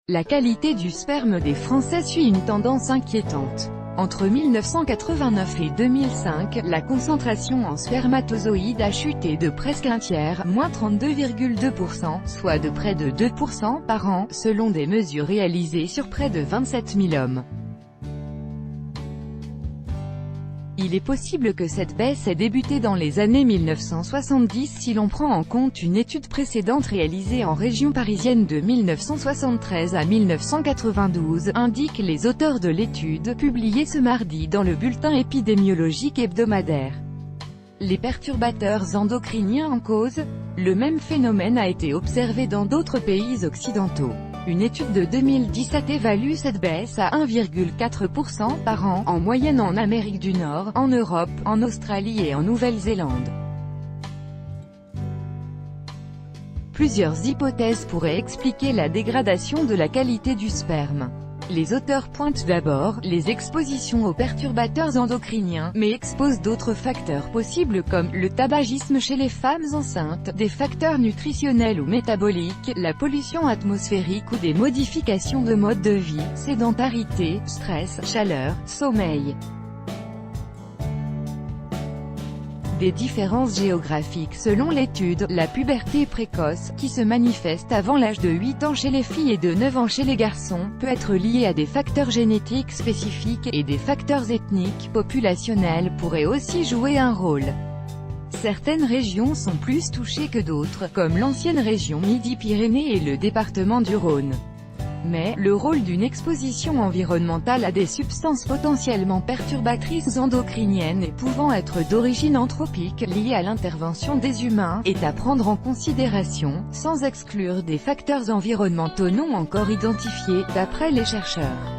La qualité du sperme des Français suit une tendance inquiétante. Entre 1989 et 2005, la concentration en spermatozoïdes a chuté de presque un tiers, moins 32,2%, soit de près de 2% par an, selon des mesures réalisées sur près de 27 000 hommes. Il est possible que cette baisse ait débuté dans les années 1970 si l'on prend en compte une étude précédente réalisée en région parisienne de 1973 à 1992, indiquent les auteurs de l'étude, publiée ce mardi dans le bulletin épidémiologique hebdomadaire. Les perturbateurs endocriniens en cause. Le même phénomène a été observé dans d'autres pays occidentaux. Une étude de 2017 évalue cette baisse à 1,4% par an, en moyenne en Amérique du Nord, en Europe, en Australie et en Nouvelle-Zélande. Plusieurs hypothèses pourraient expliquer la dégradation de la qualité du sperme. Les auteurs pointent d'abord les expositions aux perturbateurs endocriniens, mais exposent d'autres facteurs possibles comme le tabagisme chez les femmes enceintes, des facteurs nutritionnels ou métaboliques, la pollution atmosphérique ou des modifications de mode de vie, sédentarité, stress, chaleur, sommeil. Des différences géographiques selon l'étude, la puberté précoce, qui se manifeste avant l'âge de 8 ans chez les filles et de 9 ans chez les garçons, peut être liée à des facteurs génétiques spécifiques, et des facteurs ethniques, populationnels pourraient aussi jouer un rôle. Certaines régions sont plus touchées que d'autres, comme l'ancienne région Midi-Pyrénées et le département du Rhône. Mais, le rôle d'une exposition environnementale à des substances potentiellement perturbatrices endocriniennes et pouvant être d'origine anthropique, liées à l'intervention des humains, est à prendre en considération, sans exclure des facteurs environnementaux non encore identifiés, d'après les chercheurs.